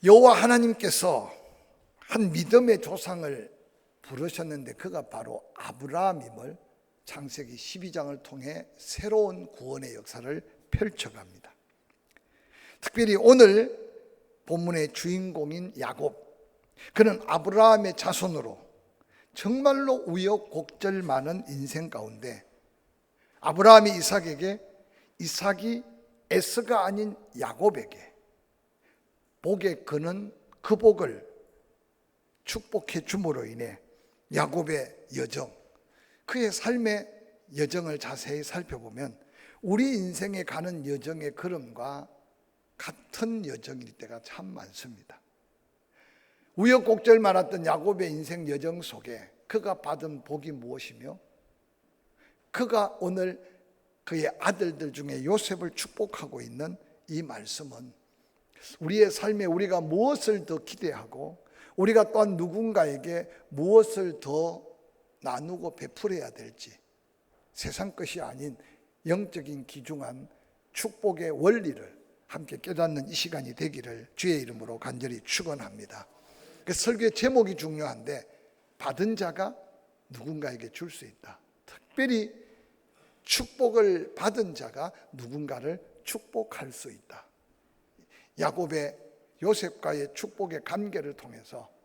여호와 하나님께서 한 믿음의 조상을 부르셨는데 그가 바로 아브라함임을 창세기 12장을 통해 새로운 구원의 역사를 펼쳐갑니다. 특별히 오늘 본문의 주인공인 야곱, 그는 아브라함의 자손으로 정말로 우여곡절 많은 인생 가운데 아브라함이 이삭에게, 이삭이 에서가 아닌 야곱에게 복의 그는 그 복을 축복해 줌으로 인해 야곱의 여정, 그의 삶의 여정을 자세히 살펴보면 우리 인생에 가는 여정의 걸음과 같은 여정일 때가 참 많습니다. 우여곡절 많았던 야곱의 인생 여정 속에 그가 받은 복이 무엇이며 그가 오늘 그의 아들들 중에 요셉을 축복하고 있는 이 말씀은 우리의 삶에 우리가 무엇을 더 기대하고 우리가 또한 누군가에게 무엇을 더 나누고 베풀어야 될지 세상 것이 아닌 영적인 귀중한 축복의 원리를 함께 깨닫는 이 시간이 되기를 주의 이름으로 간절히 축원합니다. 그 설교의 제목이 중요한데 받은 자가 누군가에게 줄 수 있다. 특별히 축복을 받은 자가 누군가를 축복할 수 있다. 야곱의 요셉과의 축복의 관계를 통해서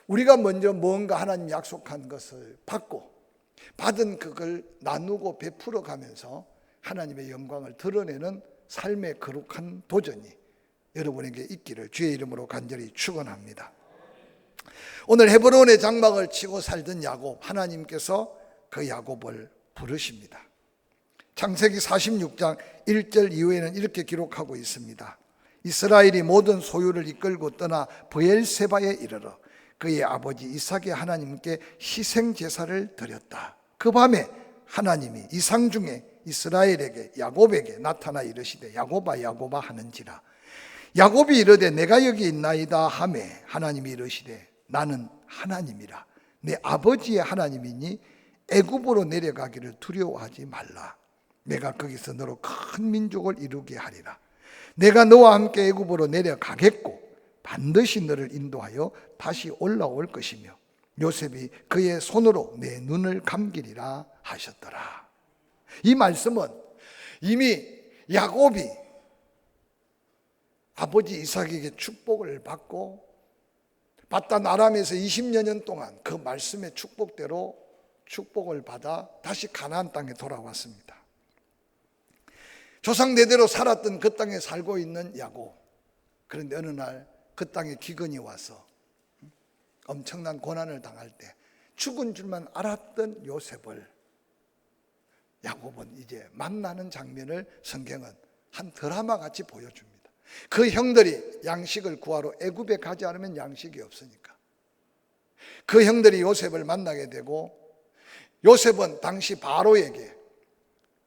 우리가 먼저 뭔가 하나님 약속한 것을 받고 받은 그걸 나누고 베풀어 가면서 하나님의 영광을 드러내는 삶의 거룩한 도전이 여러분에게 있기를 주의 이름으로 간절히 축원합니다. 오늘 헤브론의 장막을 치고 살던 야곱, 하나님께서 그 야곱을 부르십니다. 창세기 46장 1절 이후에는 이렇게 기록하고 있습니다. 이스라엘이 모든 소유를 이끌고 떠나 브엘세바에 이르러 그의 아버지 이삭의 하나님께 희생 제사를 드렸다. 그 밤에 하나님이 이상 중에 이스라엘에게 야곱에게 나타나 이르시되 야곱아 야곱아 하는지라. 야곱이 이르되 내가 여기 있나이다 하매 하나님이 이르시되 나는 하나님이라. 내 아버지의 하나님이니 애굽으로 내려가기를 두려워하지 말라. 내가 거기서 너로 큰 민족을 이루게 하리라. 내가 너와 함께 애굽으로 내려가겠고 반드시 너를 인도하여 다시 올라올 것이며 요셉이 그의 손으로 내 눈을 감기리라 하셨더라. 이 말씀은 이미 야곱이 아버지 이삭에게 축복을 받고 바단 아람에서 20여 년 동안 그 말씀의 축복대로 축복을 받아 다시 가나안 땅에 돌아왔습니다. 조상 대대로 살았던 그 땅에 살고 있는 야곱, 그런데 어느 날 그 땅에 기근이 와서 엄청난 고난을 당할 때 죽은 줄만 알았던 요셉을 야곱은 이제 만나는 장면을 성경은 한 드라마 같이 보여줍니다. 그 형들이 양식을 구하러 애굽에 가지 않으면 양식이 없으니까 그 형들이 요셉을 만나게 되고 요셉은 당시 바로에게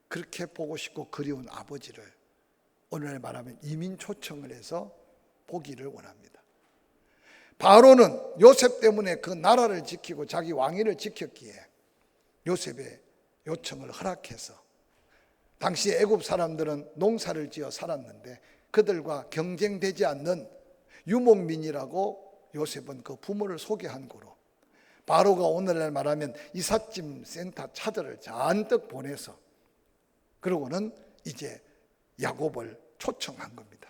그렇게 보고 싶고 그리운 아버지를 오늘 말하면 이민 초청을 해서 보기를 원합니다. 바로는 요셉 때문에 그 나라를 지키고 자기 왕위를 지켰기에 요셉의 요청을 허락해서 당시 애굽 사람들은 농사를 지어 살았는데 그들과 경쟁되지 않는 유목민이라고 요셉은 그 부모를 소개한 거로 바로가 오늘날 말하면 이삿짐 센터 차들을 잔뜩 보내서 그러고는 이제 야곱을 초청한 겁니다.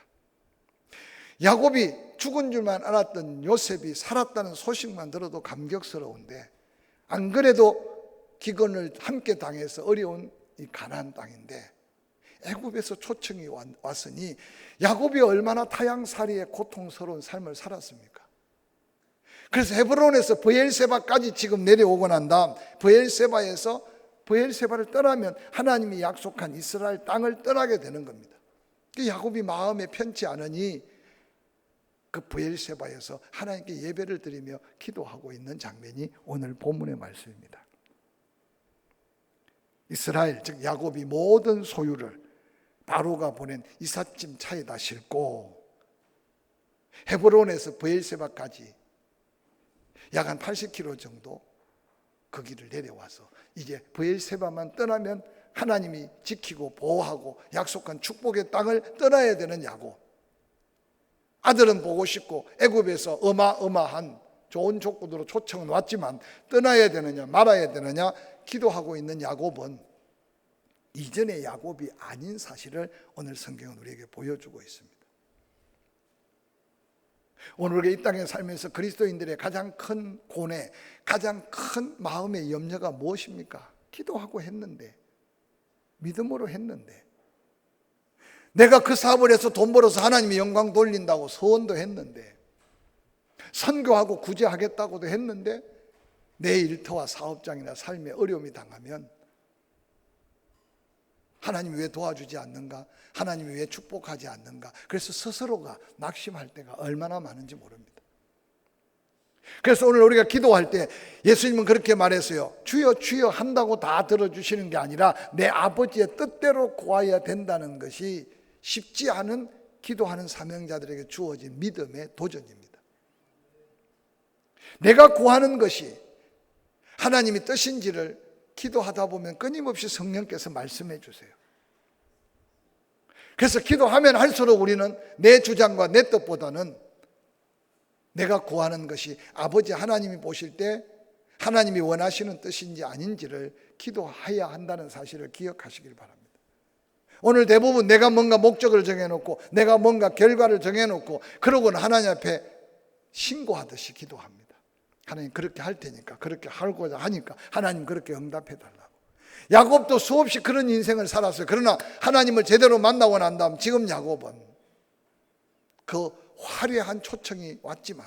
야곱이 죽은 줄만 알았던 요셉이 살았다는 소식만 들어도 감격스러운데 안 그래도 기근을 함께 당해서 어려운 이 가나안 땅인데 애굽에서 초청이 왔으니 야곱이 얼마나 타향살이의 고통스러운 삶을 살았습니까? 그래서 헤브론에서 브엘세바까지 지금 내려오고 난 다음 브엘세바를 떠나면 하나님이 약속한 이스라엘 땅을 떠나게 되는 겁니다. 야곱이 마음에 편치 않으니 그 브엘세바에서 하나님께 예배를 드리며 기도하고 있는 장면이 오늘 본문의 말씀입니다. 이스라엘 즉 야곱이 모든 소유를 바로가 보낸 이삿짐 차에다 싣고 헤브론에서 브엘세바까지 약 한 80km 정도 그 길을 내려와서 이제 브엘세바만 떠나면 하나님이 지키고 보호하고 약속한 축복의 땅을 떠나야 되는 야곱. 아들은 보고 싶고 애굽에서 어마어마한 좋은 조건으로 초청은 왔지만 떠나야 되느냐 말아야 되느냐 기도하고 있는 야곱은 이전의 야곱이 아닌 사실을 오늘 성경은 우리에게 보여주고 있습니다. 오늘 우리가 이 땅에 살면서 그리스도인들의 가장 큰 고뇌, 가장 큰 마음의 염려가 무엇입니까? 기도하고 했는데, 믿음으로 했는데, 내가 그 사업을 해서 돈 벌어서 하나님의 영광 돌린다고 소원도 했는데, 선교하고 구제하겠다고도 했는데, 내 일터와 사업장이나 삶에 어려움이 당하면 하나님이 왜 도와주지 않는가? 하나님이 왜 축복하지 않는가? 그래서 스스로가 낙심할 때가 얼마나 많은지 모릅니다. 그래서 오늘 우리가 기도할 때 예수님은 그렇게 말했어요. 주여 주여 한다고 다 들어주시는 게 아니라 내 아버지의 뜻대로 구하여야 된다는 것이 쉽지 않은 기도하는 사명자들에게 주어진 믿음의 도전입니다. 내가 구하는 것이 하나님의 뜻인지를 기도하다 보면 끊임없이 성령께서 말씀해 주세요. 그래서 기도하면 할수록 우리는 내 주장과 내 뜻보다는 내가 구하는 것이 아버지 하나님이 보실 때 하나님이 원하시는 뜻인지 아닌지를 기도해야 한다는 사실을 기억하시길 바랍니다. 오늘 대부분 내가 뭔가 목적을 정해놓고 내가 뭔가 결과를 정해놓고 그러고는 하나님 앞에 신고하듯이 기도합니다. 하나님 그렇게 할 테니까, 그렇게 하고자 하니까 하나님 그렇게 응답해 달라고. 야곱도 수없이 그런 인생을 살았어요. 그러나 하나님을 제대로 만나고 난 다음 지금 야곱은 그 화려한 초청이 왔지만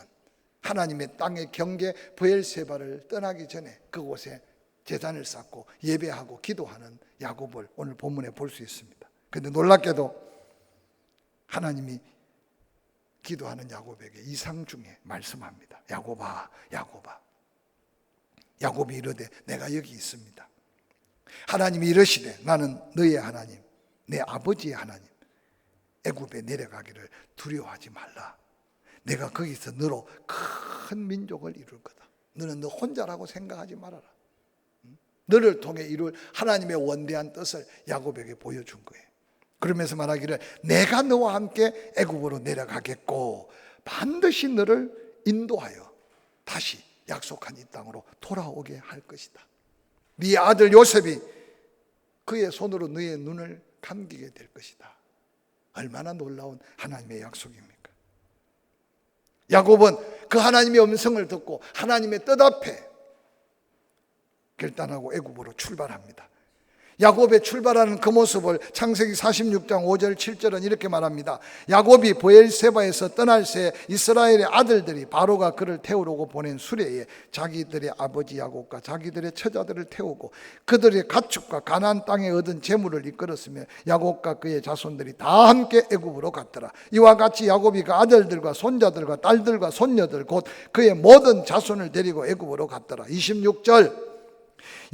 하나님의 땅의 경계 브엘세바를 떠나기 전에 그곳에 제단을 쌓고 예배하고 기도하는 야곱을 오늘 본문에 볼 수 있습니다. 그런데 놀랍게도 하나님이 기도하는 야곱에게 이상 중에 말씀합니다. 야곱아, 야곱아. 야곱이 이르되 내가 여기 있습니다. 하나님이 이르시되 나는 너의 하나님, 내 아버지의 하나님, 애굽에 내려가기를 두려워하지 말라. 내가 거기서 너로 큰 민족을 이룰 거다. 너는 너 혼자라고 생각하지 말아라. 너를 통해 이룰 하나님의 원대한 뜻을 야곱에게 보여준 거예요. 그러면서 말하기를 내가 너와 함께 애굽으로 내려가겠고 반드시 너를 인도하여 다시 약속한 이 땅으로 돌아오게 할 것이다. 네 아들 요셉이 그의 손으로 너의 눈을 감기게 될 것이다. 얼마나 놀라운 하나님의 약속입니까? 야곱은 그 하나님의 음성을 듣고 하나님의 뜻 앞에 결단하고 애굽으로 출발합니다. 야곱의 출발하는 그 모습을 창세기 46장 5절 7절은 이렇게 말합니다. 야곱이 브엘세바에서 떠날 새 이스라엘의 아들들이 바로가 그를 태우려고 보낸 수레에 자기들의 아버지 야곱과 자기들의 처자들을 태우고 그들의 가축과 가나안 땅에 얻은 재물을 이끌었으며 야곱과 그의 자손들이 다 함께 애굽으로 갔더라. 이와 같이 야곱이 그 아들들과 손자들과 딸들과 손녀들 곧 그의 모든 자손을 데리고 애굽으로 갔더라. 26절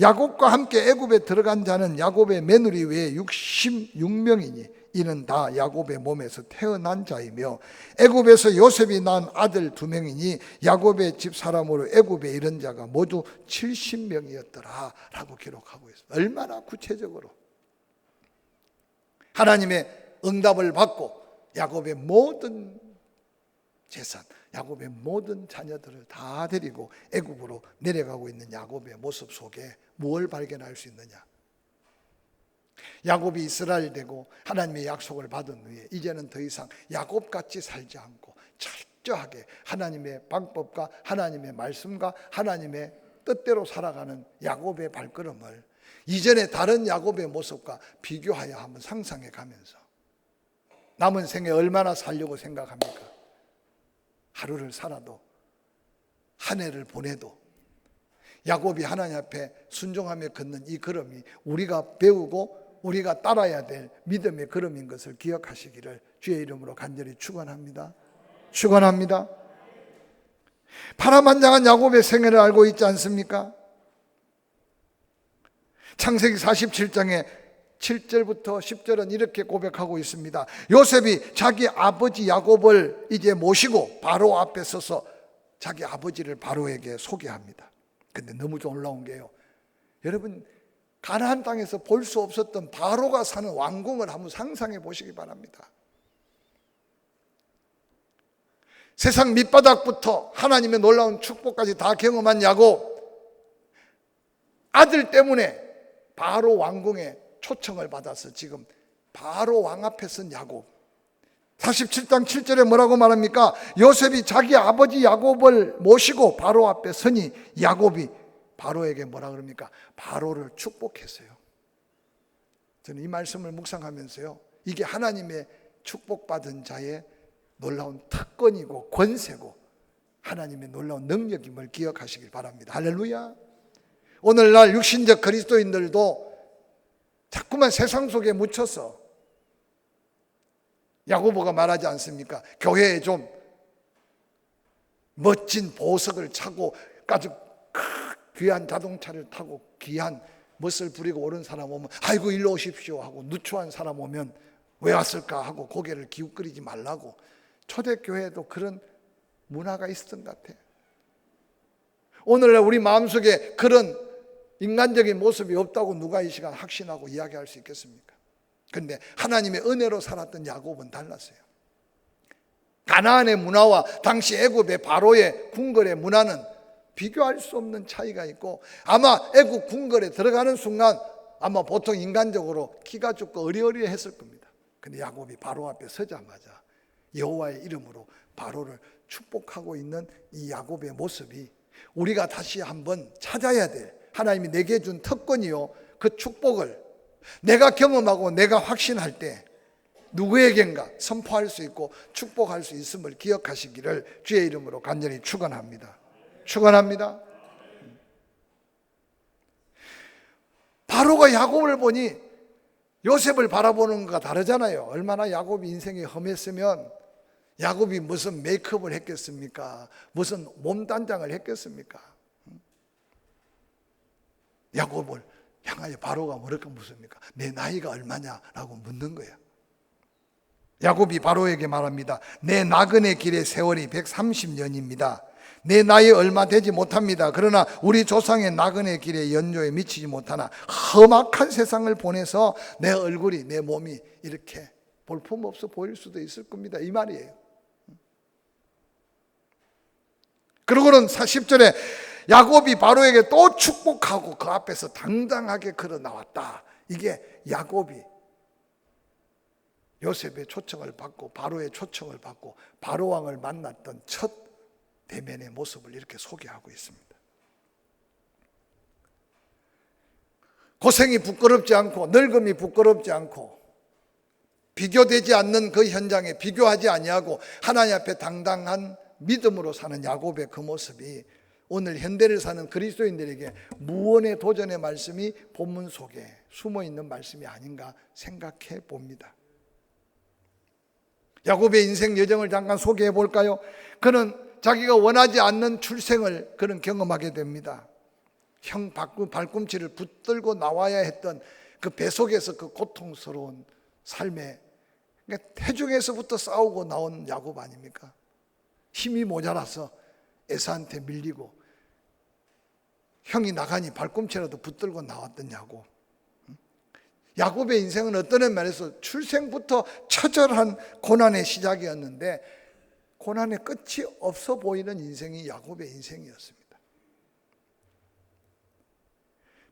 야곱과 함께 애굽에 들어간 자는 야곱의 며느리 외에 66명이니 이는 다 야곱의 몸에서 태어난 자이며 애굽에서 요셉이 낳은 아들 2명이니 야곱의 집 사람으로 애굽에 이른 자가 모두 70명이었더라 라고 기록하고 있습니다. 얼마나 구체적으로 하나님의 응답을 받고 야곱의 모든 재산, 야곱의 모든 자녀들을 다 데리고 애굽으로 내려가고 있는 야곱의 모습 속에 무엇을 발견할 수 있느냐? 야곱이 이스라엘 되고 하나님의 약속을 받은 후에 이제는 더 이상 야곱같이 살지 않고 철저하게 하나님의 방법과 하나님의 말씀과 하나님의 뜻대로 살아가는 야곱의 발걸음을 이전의 다른 야곱의 모습과 비교하여 한번 상상해 가면서 남은 생에 얼마나 살려고 생각합니까? 하루를 살아도 한 해를 보내도 야곱이 하나님 앞에 순종하며 걷는 이 걸음이 우리가 배우고 우리가 따라야 될 믿음의 걸음인 것을 기억하시기를 주의 이름으로 간절히 축원합니다. 축원합니다. 파란만장한 야곱의 생애를 알고 있지 않습니까? 창세기 47장에 7절부터 10절은 이렇게 고백하고 있습니다. 요셉이 자기 아버지 야곱을 이제 모시고 바로 앞에 서서 자기 아버지를 바로에게 소개합니다. 근데 너무 놀라운 게요, 여러분 가나안 땅에서 볼 수 없었던 바로가 사는 왕궁을 한번 상상해 보시기 바랍니다. 세상 밑바닥부터 하나님의 놀라운 축복까지 다 경험한 야곱, 아들 때문에 바로 왕궁에 초청을 받아서 지금 바로 왕 앞에 선 야곱. 47장 7절에 뭐라고 말합니까? 요셉이 자기 아버지 야곱을 모시고 바로 앞에 서니 야곱이 바로에게 뭐라 그럽니까? 바로를 축복했어요. 저는 이 말씀을 묵상하면서요, 이게 하나님의 축복받은 자의 놀라운 특권이고 권세고 하나님의 놀라운 능력임을 기억하시길 바랍니다. 할렐루야. 오늘날 육신적 그리스도인들도 자꾸만 세상 속에 묻혀서, 야고보가 말하지 않습니까? 교회에 좀 멋진 보석을 차고 아주 귀한 자동차를 타고 귀한 멋을 부리고 오는 사람 오면 아이고 일로 오십시오 하고, 누추한 사람 오면 왜 왔을까 하고 고개를 기웃거리지 말라고. 초대교회에도 그런 문화가 있었던 것 같아요. 오늘날 우리 마음속에 그런 인간적인 모습이 없다고 누가 이 시간 확신하고 이야기할 수 있겠습니까? 그런데 하나님의 은혜로 살았던 야곱은 달랐어요. 가나안의 문화와 당시 애굽의 바로의 궁궐의 문화는 비교할 수 없는 차이가 있고, 아마 애굽 궁궐에 들어가는 순간 아마 보통 인간적으로 키가 죽고 어리어리했을 겁니다. 근데 야곱이 바로 앞에 서자마자 여호와의 이름으로 바로를 축복하고 있는 이 야곱의 모습이 우리가 다시 한번 찾아야 될, 하나님이 내게 준 특권이요, 그 축복을 내가 경험하고 내가 확신할 때 누구에겐가 선포할 수 있고 축복할 수 있음을 기억하시기를 주의 이름으로 간절히 축원합니다. 축원합니다. 바로가 야곱을 보니 요셉을 바라보는 것과 다르잖아요. 얼마나 야곱이 인생이 험했으면 야곱이 무슨 메이크업을 했겠습니까? 무슨 몸단장을 했겠습니까? 야곱을 향하여 바로가 뭐랄까 묻습니까? 내 나이가 얼마냐라고 묻는 거야. 야곱이 바로에게 말합니다. 내 나그네 길의 세월이 130년입니다. 내 나이 얼마 되지 못합니다. 그러나 우리 조상의 나그네 길의 연조에 미치지 못하나 험악한 세상을 보내서 내 얼굴이, 내 몸이 이렇게 볼품없어 보일 수도 있을 겁니다. 이 말이에요. 그러고는 40절에 야곱이 바로에게 또 축복하고 그 앞에서 당당하게 걸어 나왔다. 이게 야곱이 요셉의 초청을 받고 바로의 초청을 받고 바로 왕을 만났던 첫 대면의 모습을 이렇게 소개하고 있습니다. 고생이 부끄럽지 않고 늙음이 부끄럽지 않고 비교되지 않는 그 현장에 비교하지 아니하고 하나님 앞에 당당한 믿음으로 사는 야곱의 그 모습이 오늘 현대를 사는 그리스도인들에게 무언의 도전의 말씀이 본문 속에 숨어있는 말씀이 아닌가 생각해 봅니다. 야곱의 인생 여정을 잠깐 소개해 볼까요? 그는 자기가 원하지 않는 출생을 그는 경험하게 됩니다. 형 발꿈치를 붙들고 나와야 했던 그 뱃속에서 그 고통스러운 삶에, 그러니까 태중에서부터 싸우고 나온 야곱 아닙니까? 힘이 모자라서 에사한테 밀리고 형이 나가니 발꿈치라도 붙들고 나왔던 야곱. 야곱의 인생은 어떤 면에서 출생부터 처절한 고난의 시작이었는데 고난의 끝이 없어 보이는 인생이 야곱의 인생이었습니다.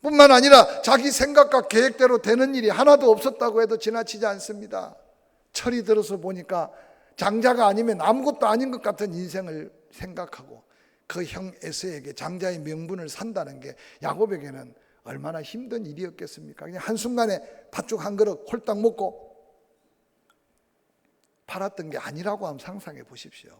뿐만 아니라 자기 생각과 계획대로 되는 일이 하나도 없었다고 해도 지나치지 않습니다. 철이 들어서 보니까 장자가 아니면 아무것도 아닌 것 같은 인생을 생각하고 그 형 에서에게 장자의 명분을 산다는 게 야곱에게는 얼마나 힘든 일이었겠습니까? 그냥 한순간에 팥죽 한 그릇 홀딱 먹고 팔았던 게 아니라고 한번 상상해 보십시오.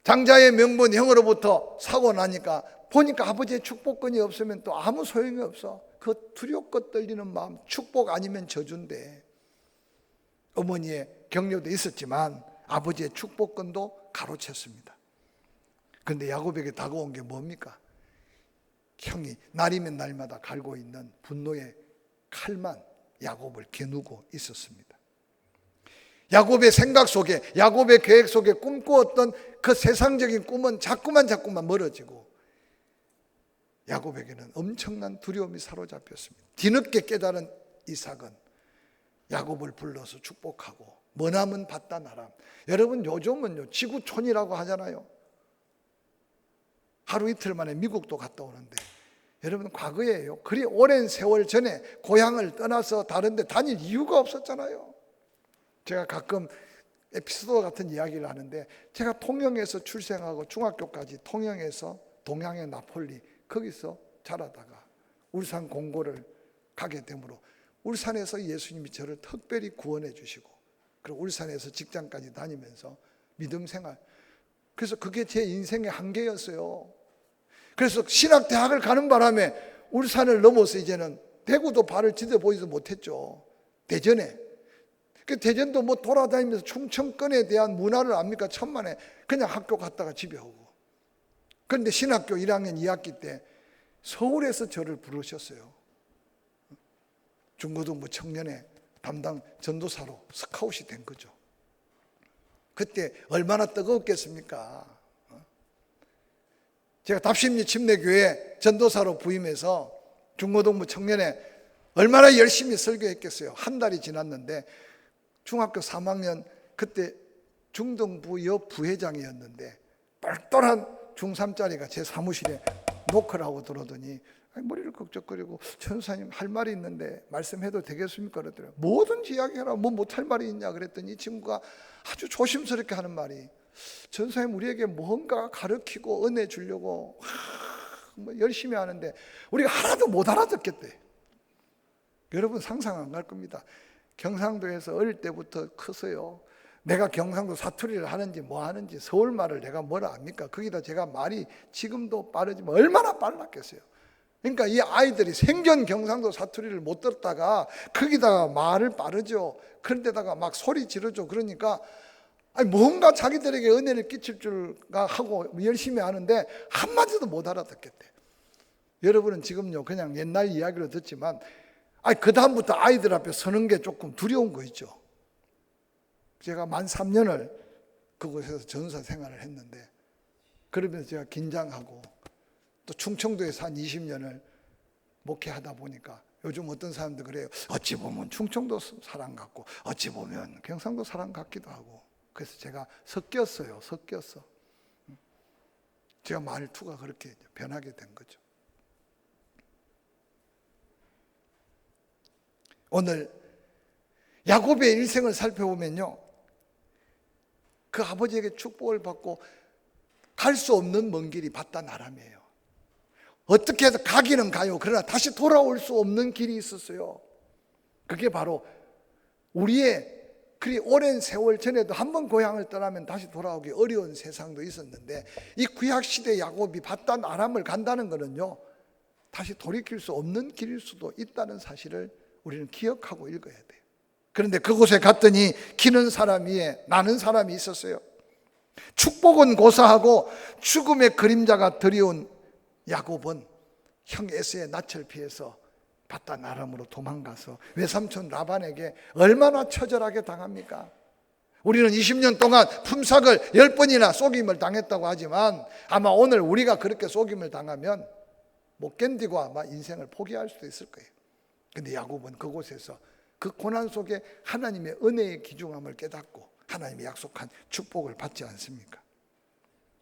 장자의 명분 형으로부터 사고 나니까 보니까 아버지의 축복권이 없으면 또 아무 소용이 없어. 그 두렵고 떨리는 마음, 축복 아니면 저주인데 어머니의 격려도 있었지만 아버지의 축복권도 가로챘습니다. 그런데 야곱에게 다가온 게 뭡니까? 형이 날이면 날마다 갈고 있는 분노의 칼만 야곱을 겨누고 있었습니다. 야곱의 생각 속에, 야곱의 계획 속에 꿈꾸었던 그 세상적인 꿈은 자꾸만 멀어지고 야곱에게는 엄청난 두려움이 사로잡혔습니다. 뒤늦게 깨달은 이삭은 야곱을 불러서 축복하고 머나먼 바단 아람. 여러분 요즘은요 지구촌이라고 하잖아요. 하루 이틀 만에 미국도 갔다 오는데, 여러분 과거에요 그리 오랜 세월 전에 고향을 떠나서 다른 데 다닐 이유가 없었잖아요. 제가 가끔 에피소드 같은 이야기를 하는데, 제가 통영에서 출생하고 중학교까지 통영에서 동양의 나폴리 거기서 자라다가 울산 공고를 가게 되므로 울산에서 예수님이 저를 특별히 구원해 주시고, 그리고 울산에서 직장까지 다니면서 믿음 생활, 그래서 그게 제 인생의 한계였어요. 그래서 신학대학을 가는 바람에 울산을 넘어서 이제는 대구도 발을 디뎌보지도 못했죠. 대전에. 그 대전도 뭐 돌아다니면서 충청권에 대한 문화를 압니까? 천만에. 그냥 학교 갔다가 집에 오고. 그런데 신학교 1학년 2학기 때 서울에서 저를 부르셨어요. 중고등부 청년회 담당 전도사로 스카웃이 된 거죠. 그때 얼마나 뜨거웠겠습니까? 제가 답심리 침례교회 전도사로 부임해서 중고등부 청년회 얼마나 열심히 설교했겠어요. 한 달이 지났는데 중학교 3학년 그때 중등부여 부회장이었는데 똘똘한 중3짜리가 제 사무실에 노크를 하고 들어오더니 머리를 걱적거리고, 전도사님 할 말이 있는데 말씀해도 되겠습니까? 그랬더니 뭐든지 이야기해라. 뭐 못할 말이 있냐 그랬더니 이 친구가 아주 조심스럽게 하는 말이, 전도사님 우리에게 뭔가 가르치고 은혜 주려고 뭐 열심히 하는데 우리가 하나도 못 알아듣겠대. 여러분 상상 안 갈 겁니다. 경상도에서 어릴 때부터 커서요, 내가 경상도 사투리를 하는지 뭐 하는지 서울말을 내가 뭐라 압니까? 거기다 제가 말이 지금도 빠르지만 얼마나 빨랐겠어요. 그러니까 이 아이들이 생전 경상도 사투리를 못 듣다가 거기다가 말을 빠르죠. 그런데다가 막 소리 지르죠. 그러니까 뭔가 자기들에게 은혜를 끼칠 줄가 하고 열심히 하는데 한마디도 못 알아듣겠대. 여러분은 지금요 그냥 옛날 이야기로 듣지만 그 다음부터 아이들 앞에 서는 게 조금 두려운 거 있죠. 제가 만 3년을 그곳에서 전사 생활을 했는데, 그러면서 제가 긴장하고 또 충청도에서 한 20년을 목회하다 보니까 요즘 어떤 사람들 그래요. 어찌 보면 충청도 사람 같고 어찌 보면 경상도 사람 같기도 하고. 그래서 제가 섞였어요. 제가 말투가 그렇게 변하게 된 거죠. 오늘 야곱의 일생을 살펴보면요, 그 아버지에게 축복을 받고 갈 수 없는 먼 길이 바단 아람이에요. 어떻게 해서 가기는 가요. 그러나 다시 돌아올 수 없는 길이 있었어요. 그게 바로 우리의 그리 오랜 세월 전에도 한번 고향을 떠나면 다시 돌아오기 어려운 세상도 있었는데, 이 구약시대 야곱이 바단 아람을 간다는 것은요 다시 돌이킬 수 없는 길일 수도 있다는 사실을 우리는 기억하고 읽어야 돼요. 그런데 그곳에 갔더니 기는 사람 위에 나는 사람이 있었어요. 축복은 고사하고 죽음의 그림자가 드리운 야곱은 형 에서의 낯을 피해서 바단 아람으로 도망가서 외삼촌 라반에게 얼마나 처절하게 당합니까? 우리는 20년 동안 품삯을 10번이나 속임을 당했다고 하지만 아마 오늘 우리가 그렇게 속임을 당하면 못 견디고 아마 인생을 포기할 수도 있을 거예요. 근데 야곱은 그곳에서 그 고난 속에 하나님의 은혜의 귀중함을 깨닫고 하나님이 약속한 축복을 받지 않습니까?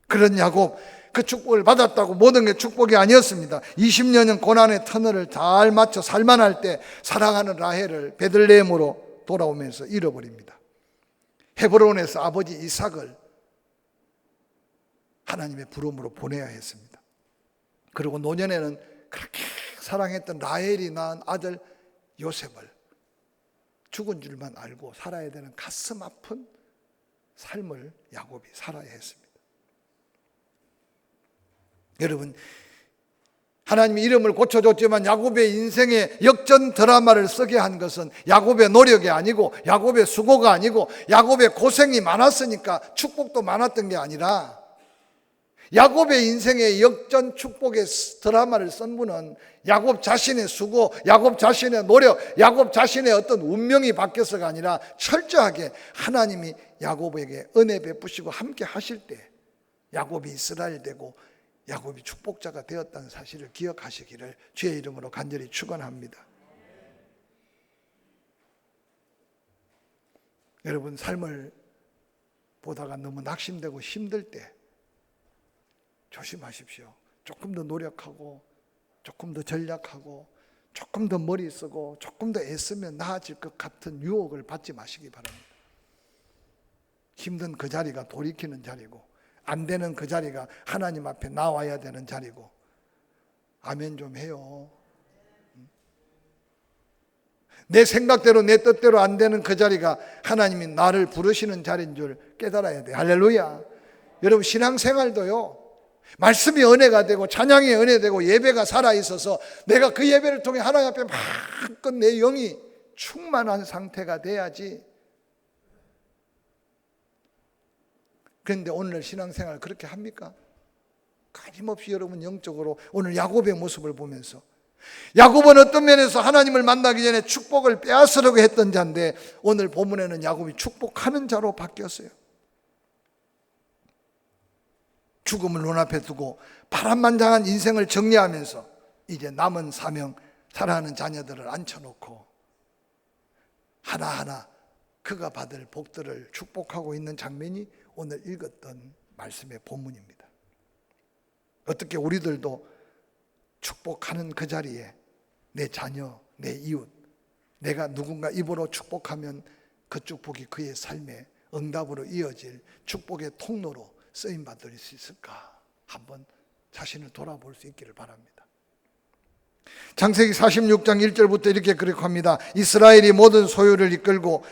그런 야곱, 그 축복을 받았다고 모든 게 축복이 아니었습니다. 20년은 고난의 터널을 잘 맞춰 살만할 때 사랑하는 라헬을 베들레헴으로 돌아오면서 잃어버립니다. 헤브론에서 아버지 이삭을 하나님의 부름으로 보내야 했습니다. 그리고 노년에는 그렇게 사랑했던 라헬이 낳은 아들 요셉을 죽은 줄만 알고 살아야 되는 가슴 아픈 삶을 야곱이 살아야 했습니다. 여러분, 하나님이 이름을 고쳐줬지만 야곱의 인생의 역전 드라마를 쓰게 한 것은 야곱의 노력이 아니고 야곱의 수고가 아니고 야곱의 고생이 많았으니까 축복도 많았던 게 아니라, 야곱의 인생의 역전 축복의 드라마를 쓴 분은 야곱 자신의 수고, 야곱 자신의 노력, 야곱 자신의 어떤 운명이 바뀌어서가 아니라 철저하게 하나님이 야곱에게 은혜 베푸시고 함께 하실 때 야곱이 이스라엘 되고 야곱이 축복자가 되었다는 사실을 기억하시기를 주의 이름으로 간절히 축원합니다. 여러분, 삶을 보다가 너무 낙심되고 힘들 때 조심하십시오. 조금 더 노력하고 조금 더 전략하고 조금 더 머리 쓰고 조금 더 애쓰면 나아질 것 같은 유혹을 받지 마시기 바랍니다. 힘든 그 자리가 돌이키는 자리고, 안 되는 그 자리가 하나님 앞에 나와야 되는 자리고. 아멘 좀 해요. 내 생각대로 내 뜻대로 안 되는 그 자리가 하나님이 나를 부르시는 자리인 줄 깨달아야 돼요. 할렐루야. 여러분, 신앙생활도요, 말씀이 은혜가 되고 찬양이 은혜되고 예배가 살아있어서 내가 그 예배를 통해 하나님 앞에 마음껏 내 영이 충만한 상태가 돼야지. 그런데 오늘 신앙생활 그렇게 합니까? 끊임없이 여러분 영적으로 오늘 야곱의 모습을 보면서, 야곱은 어떤 면에서 하나님을 만나기 전에 축복을 빼앗으려고 했던 자인데 오늘 본문에는 야곱이 축복하는 자로 바뀌었어요. 죽음을 눈앞에 두고 파란만장한 인생을 정리하면서 이제 남은 사명, 사랑하는 자녀들을 앉혀놓고 하나하나 그가 받을 복들을 축복하고 있는 장면이 오늘 읽었던 말씀의 본문입니다. 어떻게 우리들도 축복하는 그 자리에 내 자녀, 내 이웃, 내가 누군가 입으로 축복하면 그 축복이 그의 삶에 응답으로 이어질 축복의 통로로 쓰임받을 수 있을까? 한번 자신을 돌아볼 수 있기를 바랍니다. 창세기 46장 1절부터 이렇게 기록합니다. 이스라엘이 모든 소유를 이끌고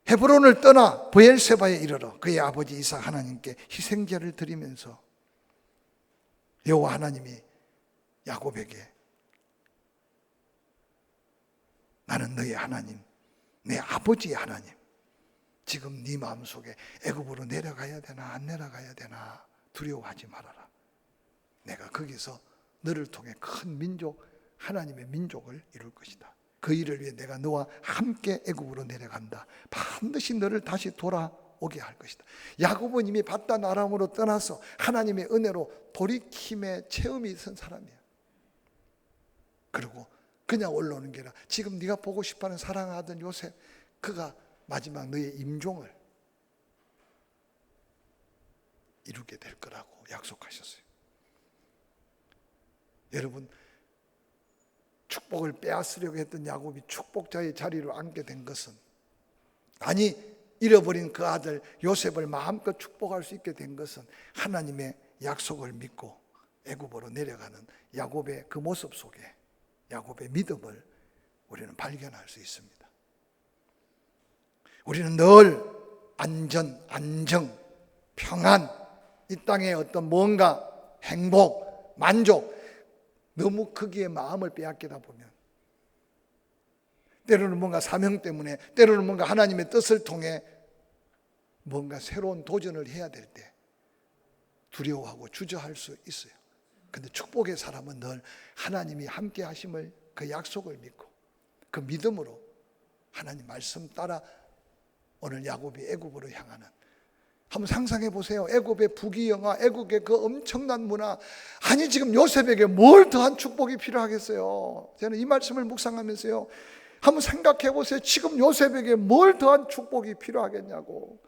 헤브론을 떠나 브엘세바에 이르러 그의 아버지 이삭 하나님께 희생제를 드리면서 여호와 하나님이 야곱에게 나는 너의 하나님, 내 아버지의 하나님, 지금 네 마음속에 애굽으로 내려가야 되나 안 내려가야 되나 두려워하지 말아라. 내가 거기서 너를 통해 큰 민족, 하나님의 민족을 이룰 것이다. 그 일을 위해 내가 너와 함께 애굽으로 내려간다. 반드시 너를 다시 돌아오게 할 것이다. 야곱은 이미 바단 아람으로 떠나서 하나님의 은혜로 돌이킴의 체험이 있은 사람이야. 그리고 그냥 올라오는 게 아니라 지금 네가 보고 싶어하는 사랑하던 요셉, 그가 마지막 너의 임종을 이루게 될 거라고 약속하셨어요. 여러분, 축복을 빼앗으려고 했던 야곱이 축복자의 자리로 앉게 된 것은, 아니 잃어버린 그 아들 요셉을 마음껏 축복할 수 있게 된 것은 하나님의 약속을 믿고 애굽으로 내려가는 야곱의 그 모습 속에 야곱의 믿음을 우리는 발견할 수 있습니다. 우리는 늘 안전, 안정, 평안, 이 땅에 어떤 뭔가 행복, 만족, 너무 크기에 마음을 빼앗기다 보면 때로는 뭔가 사명 때문에, 때로는 뭔가 하나님의 뜻을 통해 뭔가 새로운 도전을 해야 될 때 두려워하고 주저할 수 있어요. 근데 축복의 사람은 늘 하나님이 함께 하심을, 그 약속을 믿고 그 믿음으로 하나님 말씀 따라 오늘 야곱이 애굽으로 향하는, 한번 상상해 보세요. 애굽의 부귀영화, 애굽의 그 엄청난 문화, 아니 지금 요셉에게 뭘 더한 축복이 필요하겠어요? 저는 이 말씀을 묵상하면서요, 한번 생각해 보세요. 지금 요셉에게 뭘 더한 축복이 필요하겠냐고.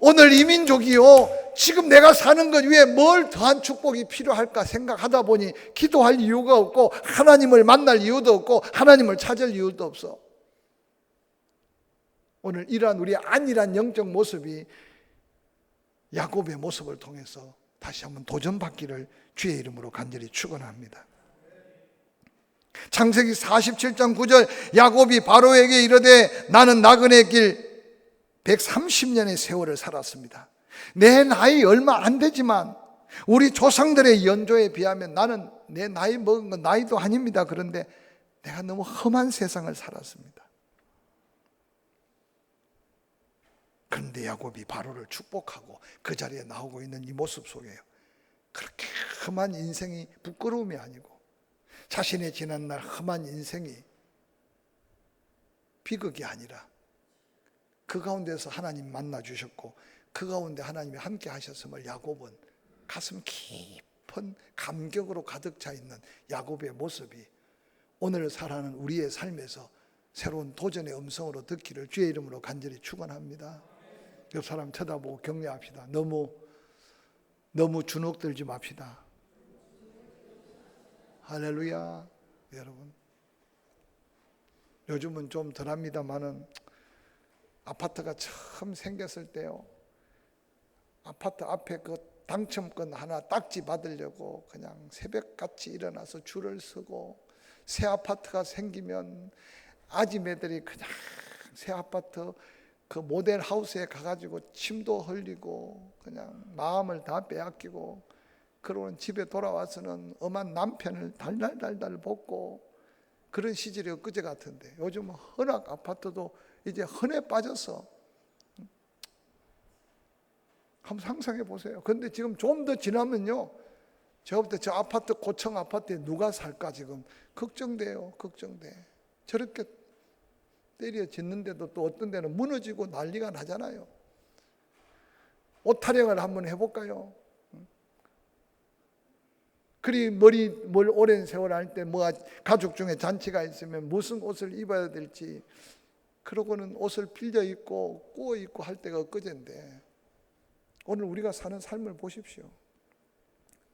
오늘 이 민족이요, 지금 내가 사는 것 위에 뭘 더한 축복이 필요할까 생각하다 보니 기도할 이유가 없고 하나님을 만날 이유도 없고 하나님을 찾을 이유도 없어. 오늘 이러한 우리의 안일한 영적 모습이 야곱의 모습을 통해서 다시 한번 도전받기를 주의 이름으로 간절히 축원합니다. 창세기 47장 9절, 야곱이 바로에게 이르되 나는 나그네 길 130년의 세월을 살았습니다. 내 나이 얼마 안 되지만 우리 조상들의 연조에 비하면 나는 내 나이 먹은 건 나이도 아닙니다. 그런데 내가 너무 험한 세상을 살았습니다. 그런데 야곱이 바로를 축복하고 그 자리에 나오고 있는 이 모습 속에 그렇게 험한 인생이 부끄러움이 아니고 자신의 지난날 험한 인생이 비극이 아니라 그 가운데서 하나님 만나 주셨고 그 가운데 하나님이 함께 하셨음을 야곱은 가슴 깊은 감격으로 가득 차 있는 야곱의 모습이 오늘 살아가는 우리의 삶에서 새로운 도전의 음성으로 듣기를 주의 이름으로 간절히 축원합니다. 옆 사람 쳐다보고 격려합시다. 너무 주눅들지 맙시다. 할렐루야. 여러분, 요즘은 좀 덜합니다만은 아파트가 처음 생겼을 때요, 아파트 앞에 그 당첨권 하나 딱지 받으려고 그냥 새벽같이 일어나서 줄을 서고, 새 아파트가 생기면 아지매들이 그냥 새 아파트 그 모델 하우스에 가가지고 침도 흘리고 그냥 마음을 다 빼앗기고, 그러고는 집에 돌아와서는 엄한 남편을 달달달달 볶고, 그런 시절이 엊그제 같은데 요즘 헌악 아파트도 이제 헌에 빠져서, 한번 상상해 보세요. 그런데 지금 좀 더 지나면요, 저부터 저 아파트, 고층 아파트에 누가 살까 지금 걱정돼요. 걱정돼. 저렇게 때려 짓는데도 또 어떤 데는 무너지고 난리가 나잖아요. 옷 타령을 한번 해볼까요? 그리 뭘 오랜 세월 할 때 뭐 가족 중에 잔치가 있으면 무슨 옷을 입어야 될지, 그러고는 옷을 빌려 입고 꾸어 입고 할 때가 엊그제인데, 오늘 우리가 사는 삶을 보십시오.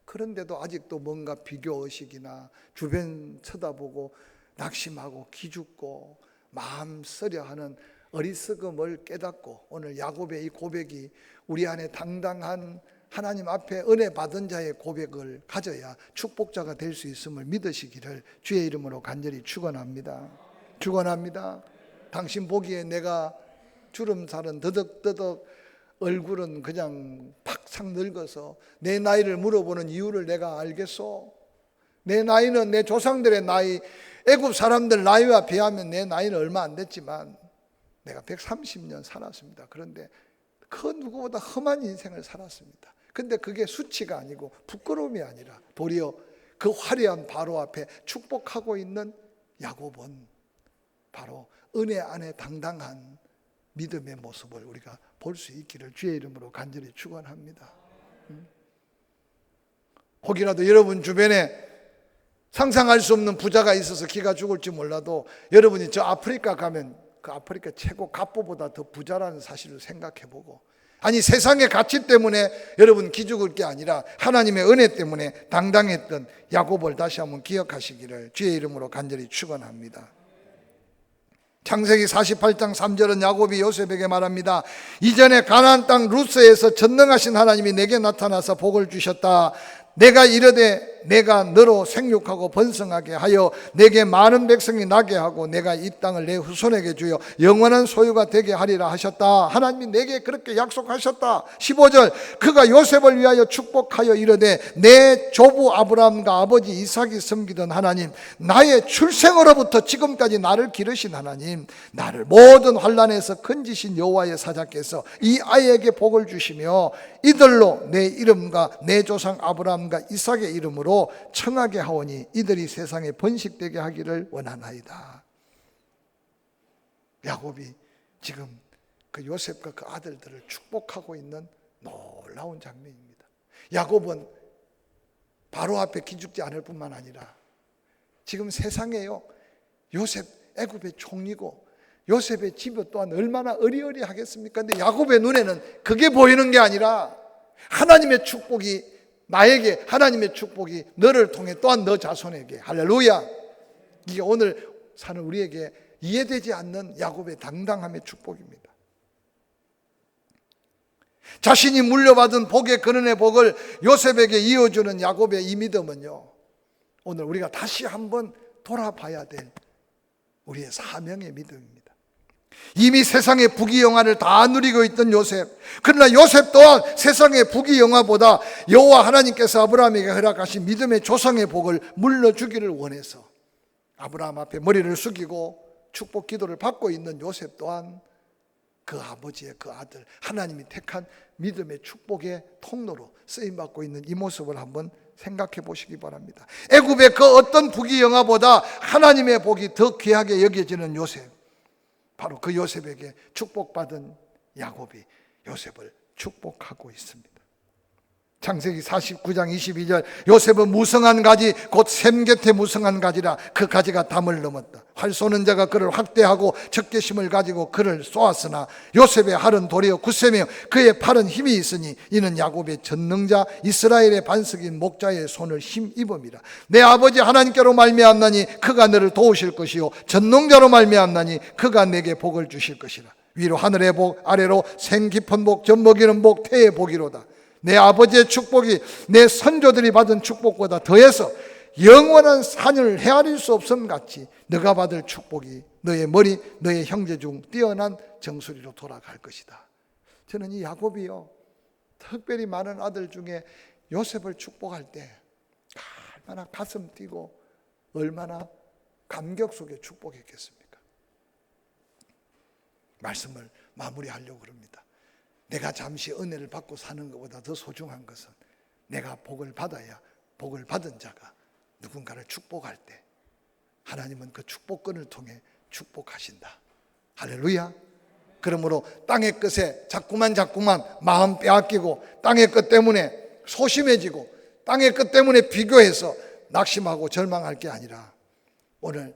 그런데도 아직도 뭔가 비교의식이나 주변 쳐다보고 낙심하고 기죽고 마음 쓰려하는 어리석음을 깨닫고, 오늘 야곱의 이 고백이 우리 안에 당당한 하나님 앞에 은혜 받은 자의 고백을 가져야 축복자가 될 수 있음을 믿으시기를 주의 이름으로 간절히 축원합니다. 축원합니다. 당신 보기에 내가 주름살은 더덕더덕, 얼굴은 그냥 팍삭 늙어서 내 나이를 물어보는 이유를 내가 알겠소? 내 나이는 내 조상들의 나이, 애굽 사람들 나이와 비하면 내 나이는 얼마 안 됐지만 내가 130년 살았습니다. 그런데 그 누구보다 험한 인생을 살았습니다. 근데 그게 수치가 아니고 부끄러움이 아니라 도리어 그 화려한 바로 앞에 축복하고 있는 야곱은 바로 은혜 안에 당당한 믿음의 모습을 우리가 볼 수 있기를 주의 이름으로 간절히 축원합니다. 혹이라도 여러분 주변에 상상할 수 없는 부자가 있어서 기가 죽을지 몰라도, 여러분이 저 아프리카 가면 그 아프리카 최고 갑부보다 더 부자라는 사실을 생각해보고, 아니 세상의 가치 때문에 여러분 기죽을 게 아니라 하나님의 은혜 때문에 당당했던 야곱을 다시 한번 기억하시기를 주의 이름으로 간절히 축원합니다. 창세기 48장 3절은 야곱이 요셉에게 말합니다. 이전에 가나안 땅 루스에서 전능하신 하나님이 내게 나타나서 복을 주셨다. 내가 이르되 내가 너로 생육하고 번성하게 하여 내게 많은 백성이 나게 하고 내가 이 땅을 내 후손에게 주어 영원한 소유가 되게 하리라 하셨다. 하나님이 내게 그렇게 약속하셨다. 15절 그가 요셉을 위하여 축복하여 이르되 내 조부 아브라함과 아버지 이삭이 섬기던 하나님, 나의 출생으로부터 지금까지 나를 기르신 하나님, 나를 모든 환난에서 건지신 여호와의 사자께서 이 아이에게 복을 주시며 이들로 내 이름과 내 조상 아브라함과 이삭의 이름으로 청하게 하오니 이들이 세상에 번식되게 하기를 원하나이다. 야곱이 지금 그 요셉과 그 아들들을 축복하고 있는 놀라운 장면입니다. 야곱은 바로 앞에 기죽지 않을 뿐만 아니라 지금 세상에요, 요셉 애굽의 총리고 요셉의 집이 또한 얼마나 어리어리하겠습니까? 근데 야곱의 눈에는 그게 보이는 게 아니라 하나님의 축복이, 나에게 하나님의 축복이 너를 통해 또한 너 자손에게, 할렐루야, 이게 오늘 사는 우리에게 이해되지 않는 야곱의 당당함의 축복입니다. 자신이 물려받은 복의 근원의 복을 요셉에게 이어주는 야곱의 이 믿음은요, 오늘 우리가 다시 한번 돌아봐야 될 우리의 사명의 믿음입니다. 이미 세상의 부귀영화를 다 누리고 있던 요셉, 그러나 요셉 또한 세상의 부귀영화보다 여호와 하나님께서 아브라함에게 허락하신 믿음의 조상의 복을 물려주기를 원해서 아브라함 앞에 머리를 숙이고 축복 기도를 받고 있는 요셉 또한 그 아버지의 그 아들, 하나님이 택한 믿음의 축복의 통로로 쓰임받고 있는 이 모습을 한번 생각해 보시기 바랍니다. 애굽의 그 어떤 부귀영화보다 하나님의 복이 더 귀하게 여겨지는 요셉, 바로 그 요셉에게 축복받은 야곱이 요셉을 축복하고 있습니다. 창세기 49장 22절 요셉은 무성한 가지 곧 샘 곁에 무성한 가지라 그 가지가 담을 넘었다. 활 쏘는 자가 그를 확대하고 적개심을 가지고 그를 쏘았으나 요셉의 활은 도리어 굳세며 그의 팔은 힘이 있으니 이는 야곱의 전능자 이스라엘의 반석인 목자의 손을 힘입음이라. 내 아버지 하나님께로 말미암나니 그가 너를 도우실 것이요 전능자로 말미암나니 그가 내게 복을 주실 것이라. 위로 하늘의 복 아래로 생 깊은 복 젖먹이는 복 태의 복이로다. 내 아버지의 축복이 내 선조들이 받은 축복보다 더해서 영원한 산을 헤아릴 수 없음 같이 너가 받을 축복이 너의 머리 너의 형제 중 뛰어난 정수리로 돌아갈 것이다. 저는 이 야곱이요 특별히 많은 아들 중에 요셉을 축복할 때 얼마나 가슴 뛰고 얼마나 감격 속에 축복했겠습니까? 말씀을 마무리하려고 합니다. 내가 잠시 은혜를 받고 사는 것보다 더 소중한 것은 내가 복을 받아야 복을 받은 자가 누군가를 축복할 때 하나님은 그 축복권을 통해 축복하신다. 할렐루야. 그러므로 땅의 것에 자꾸만 마음 빼앗기고 땅의 것 때문에 소심해지고 땅의 것 때문에 비교해서 낙심하고 절망할 게 아니라 오늘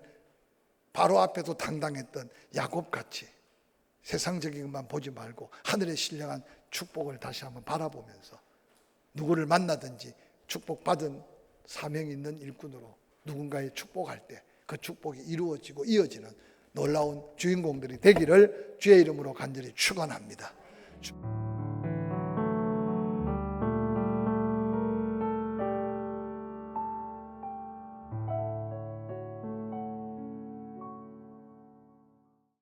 바로 앞에도 당당했던 야곱같이 세상적인 것만 보지 말고 하늘의 신령한 축복을 다시 한번 바라보면서 누구를 만나든지 축복받은 사명 있는 일꾼으로 누군가의 축복할 때 그 축복이 이루어지고 이어지는 놀라운 주인공들이 되기를 주의 이름으로 간절히 축원합니다.